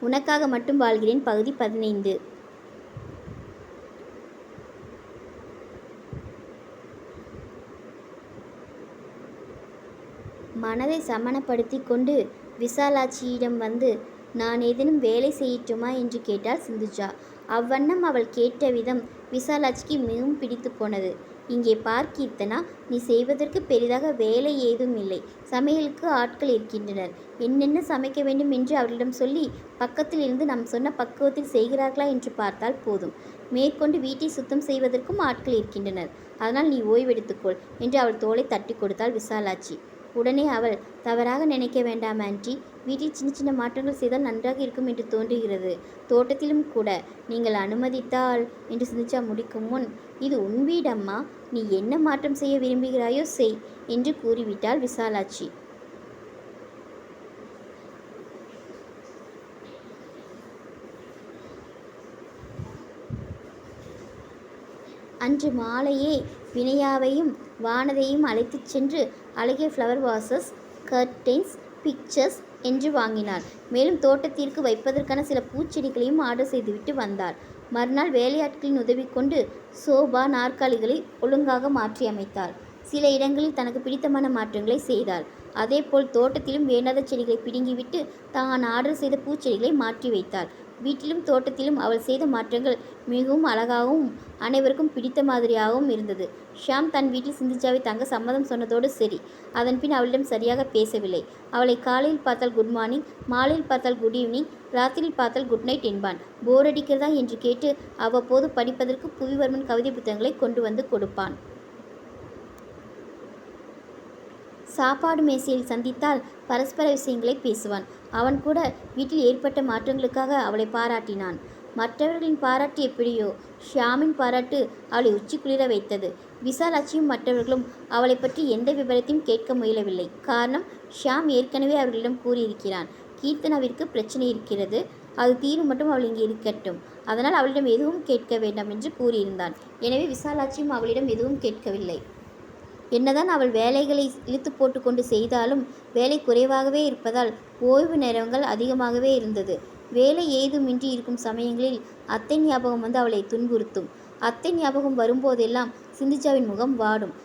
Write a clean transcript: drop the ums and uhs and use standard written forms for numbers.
உனக்காக மட்டும் வாழ்கிறேன் பகுதி 15. மனதை சமணப்படுத்தி கொண்டு விசாலாட்சியிடம் வந்து, நான் ஏதேனும் வேலை செய்யட்டுமா என்று கேட்டாள் சிந்துஜா. அவ்வண்ணம் அவள் கேட்ட விதம் விசாலாட்சிக்கு மிகவும் பிடித்து போனது. இங்கே பார் கீர்த்தனா, நீ செய்வதற்கு பெரிதாக வேலை ஏதும் இல்லை. சமையலுக்கு ஆட்கள் இருக்கின்றனர். என்னென்ன சமைக்க வேண்டும் என்று அவர்களிடம் சொல்லி பக்கத்தில் இருந்து நாம் சொன்ன பக்குவத்தில் செய்கிறார்களா என்று பார்த்தால் போதும். மேற்கொண்டு வீட்டை சுத்தம் செய்வதற்கும் ஆட்கள் இருக்கின்றனர். அதனால் நீ ஓய்வெடுத்துக்கொள் என்று அவள் தோளை தட்டி கொடுத்தாள் விசாலாட்சி. உடனே அவள், தவறாக நினைக்க வேண்டாம் ஆண்டி, வீட்டில் சின்ன சின்ன மாற்றங்கள் செய்தால் நன்றாக இருக்கும் என்று தோன்றுகிறது. தோட்டத்திலும் கூட நீங்கள் அனுமதித்தால் என்று சிந்துஜா முடிக்கும் முன், இது உன் வீடம்மா, நீ என்ன மாற்றம் செய்ய விரும்புகிறாயோ செய் என்று கூறிவிட்டாள் விசாலாட்சி. அன்று மாலையே வினயாவையும் வானதையும் அழைத்துச் சென்று அழகிய ஃப்ளவர் வாசஸ், கர்டென்ஸ், பிக்சர்ஸ் என்று வாங்கினார். மேலும் தோட்டத்திற்கு வைப்பதற்கான சில பூச்செடிகளையும் ஆர்டர் செய்துவிட்டு வந்தார். மறுநாள் வேலையாட்களின் உதவி கொண்டு சோபா நாற்காலிகளை ஒழுங்காக மாற்றி அமைத்தாள். சில இடங்களில் தனக்கு பிடித்தமான மாற்றங்களை செய்தாள். அதேபோல் தோட்டத்திலும் வேண்டாத செடிகளை பிடுங்கிவிட்டு தான் ஆர்டர் செய்த பூச்செடிகளை மாற்றி வைத்தாள். வீட்டிலும் தோட்டத்திலும் அவள் செய்த மாற்றங்கள் மிகவும் அழகாகவும் அனைவருக்கும் பிடித்த மாதிரியாகவும் இருந்தது. ஷியாம் தன் வீட்டில் சிந்துஜாவை தங்க சம்மதம் சொன்னதோடு சரி. அதன்பின் அவளிடம் சரியாக பேசவில்லை. அவளை காலையில் பார்த்தால் குட் மார்னிங், மாலையில் பார்த்தால் குட் ஈவினிங், ராத்திரியில் பார்த்தால் குட் நைட் என்பான். போர் அடிக்கிறதா என்று கேட்டு அவ்வப்போது படிப்பதற்கு புவிவர்மன் கவிதை புத்தகங்களை கொண்டு வந்து கொடுப்பான். சாப்பாடு மேசையில் சந்தித்தால் பரஸ்பர விஷயங்களை பேசுவான். அவன் கூட வீட்டில் ஏற்பட்ட மாற்றங்களுக்காக அவளை பாராட்டினான். மற்றவர்களின் பாராட்டு எப்படியோ, ஷியாமின் பாராட்டு அவளை உச்சி குளிர வைத்தது. விசாலாட்சியும் மற்றவர்களும் அவளை பற்றி எந்த விபரத்தையும் கேட்க முயலவில்லை. காரணம், ஷியாம் ஏற்கனவே அவர்களிடம் கூறியிருக்கிறான், கீர்த்தனாவிற்கு பிரச்சனை இருக்கிறது, அது தீரும் மட்டும் அவள் இங்கே இருக்கட்டும், அதனால் அவளிடம் எதுவும் கேட்க வேண்டாம் என்று கூறியிருந்தான். எனவே விசாலாட்சியும் அவளிடம் எதுவும் கேட்கவில்லை. என்னதான் அவள் வேலைகளை இழுத்து போட்டு கொண்டு செய்தாலும் வேலை குறைவாகவே இருப்பதால் ஓய்வு நேரங்கள் அதிகமாகவே இருந்தது. வேலை ஏதுமின்றி இருக்கும் சமயங்களில் அத்தை ஞாபகம் வந்து அவளை துன்புறுத்தும். அத்தை ஞாபகம் வரும்போதெல்லாம் சிந்துஜாவின் முகம் வாடும்.